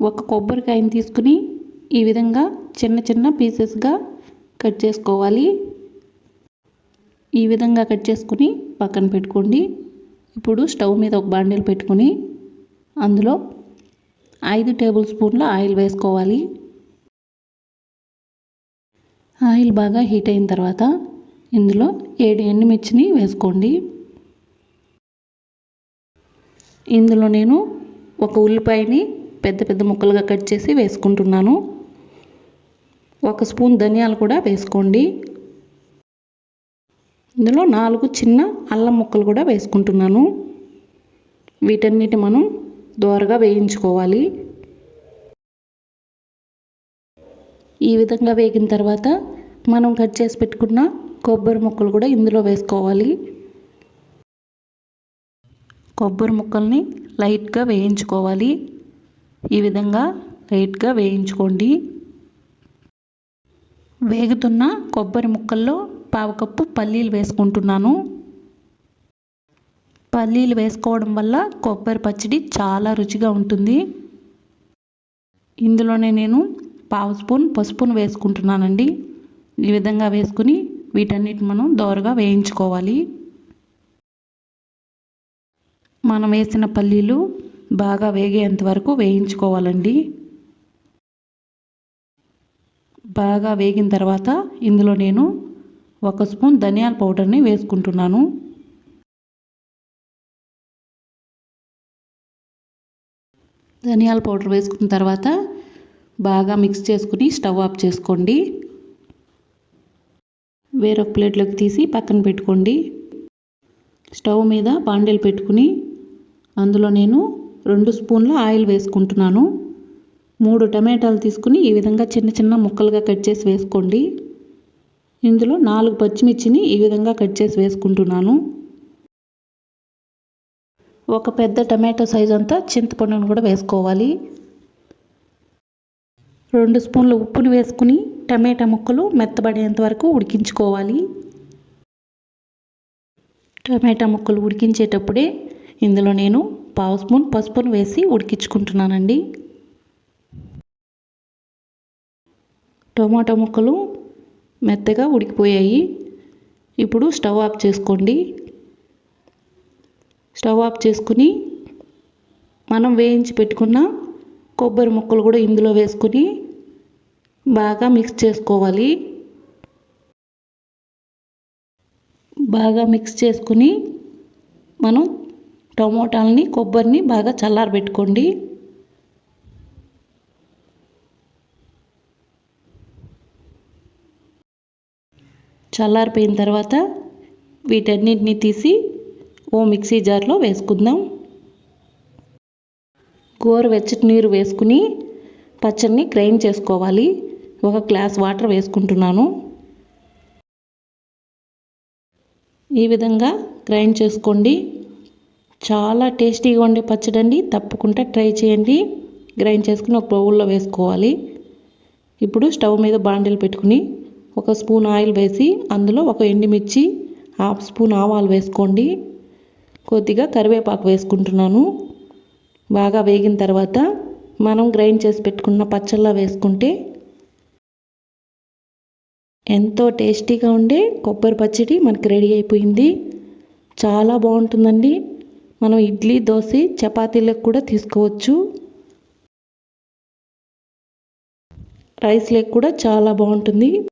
ఒక కొబ్బరికాయని తీసుకుని ఈ విధంగా చిన్న చిన్న పీసెస్గా కట్ చేసుకోవాలి. ఈ విధంగా కట్ చేసుకుని పక్కన పెట్టుకోండి. ఇప్పుడు స్టవ్ మీద ఒక బాండీలు పెట్టుకుని అందులో 5 టేబుల్ స్పూన్ల ఆయిల్ వేసుకోవాలి. ఆయిల్ బాగా హీట్ అయిన తర్వాత ఇందులో 7 ఎండుమిర్చిని వేసుకోండి. ఇందులో నేను ఒక ఉల్లిపాయని పెద్ద పెద్ద ముక్కలుగా కట్ చేసి వేసుకుంటున్నాను. 1 స్పూన్ ధనియాలు కూడా వేసుకోండి. ఇందులో 4 చిన్న అల్లం ముక్కలు కూడా వేసుకుంటున్నాను. వీటన్నిటి మనం దోరగా వేయించుకోవాలి. ఈ విధంగా వేగిన తర్వాత మనం కట్ చేసి పెట్టుకున్న కొబ్బరి ముక్కలు కూడా ఇందులో వేసుకోవాలి. కొబ్బరి ముక్కల్ని లైట్గా వేయించుకోవాలి. ఈ విధంగా లైట్గా వేయించుకోండి. వేగుతున్న కొబ్బరి ముక్కల్లో 1/2 కప్పు పల్లీలు వేసుకుంటున్నాను. పల్లీలు వేసుకోవడం వల్ల కొబ్బరి పచ్చడి చాలా రుచిగా ఉంటుంది. ఇందులోనే నేను 1/2 స్పూన్ పసుపును వేసుకుంటున్నానండి. ఈ విధంగా వేసుకుని వీటన్నిటిని మనం దోరగా వేయించుకోవాలి. మనం వేసిన పల్లీలు బాగా వేగేంత వరకు వేయించుకోవాలండి. బాగా వేగిన తర్వాత ఇందులో నేను 1 స్పూన్ ధనియాల పౌడర్ని వేసుకుంటున్నాను. ధనియాల పౌడర్ వేసుకున్న తర్వాత బాగా మిక్స్ చేసుకుని స్టవ్ ఆఫ్ చేసుకోండి. వేరొక ప్లేట్లోకి తీసి పక్కన పెట్టుకోండి. స్టవ్ మీద బాండీలు పెట్టుకుని అందులో నేను 2 స్పూన్ల ఆయిల్ వేసుకుంటున్నాను. 3 టమాటాలు తీసుకుని ఈ విధంగా చిన్న చిన్న ముక్కలుగా కట్ చేసి వేసుకోండి. ఇందులో 4 పచ్చిమిర్చిని ఈ విధంగా కట్ చేసి వేసుకుంటున్నాను. ఒక పెద్ద టమాటో సైజ్ అంతా చింతపండును కూడా వేసుకోవాలి. 2 స్పూన్ల ఉప్పుని వేసుకుని టమాటా ముక్కలు మెత్తబడేంత వరకు ఉడికించుకోవాలి. టమాటా ముక్కలు ఉడికించేటప్పుడే ఇందులో నేను 1/2 స్పూన్ పసుపును వేసి ఉడికించుకుంటున్నానండి. టమాటా ముక్కలు మెత్తగా ఉడికిపోయాయి. ఇప్పుడు స్టవ్ ఆఫ్ చేసుకోండి. స్టవ్ ఆఫ్ చేసుకుని మనం వేయించి పెట్టుకున్న కొబ్బరి ముక్కలు కూడా ఇందులో వేసుకుని బాగా మిక్స్ చేసుకోవాలి. బాగా మిక్స్ చేసుకుని మనం టమోటాలని కొబ్బరిని బాగా చల్లారబెట్టుకోండి. చల్లారిపోయిన తర్వాత వీటన్నిటిని తీసి ఓ మిక్సీ జార్లో వేసుకుందాం. గోరువెచ్చటి నీరు వేసుకుని పచ్చడిని గ్రైండ్ చేసుకోవాలి. 1 గ్లాస్ వాటర్ వేసుకుంటున్నాను. ఈ విధంగా గ్రైండ్ చేసుకోండి. చాలా టేస్టీగా ఉండే పచ్చడి అండి. తప్పకుండా ట్రై చేయండి. గ్రైండ్ చేసుకుని ఒక బౌల్లో వేసుకోవాలి. ఇప్పుడు స్టవ్ మీద బాండీలు పెట్టుకుని 1 స్పూన్ ఆయిల్ వేసి అందులో 1 ఎండుమిర్చి, 1/2 స్పూన్ ఆవాలు వేసుకోండి. కొద్దిగా కరివేపాకు వేసుకుంటున్నాను. బాగా వేగిన తర్వాత మనం గ్రైండ్ చేసి పెట్టుకున్న పచ్చళ్ళ వేసుకుంటే ఎంతో టేస్టీగా ఉండే కొబ్బరి పచ్చడి మనకి రెడీ అయిపోయింది. చాలా బాగుంటుందండి. మనం ఇడ్లీ, దోశ, చపాతీలకు కూడా తీసుకోవచ్చు. రైస్లకు కూడా చాలా బాగుంటుంది.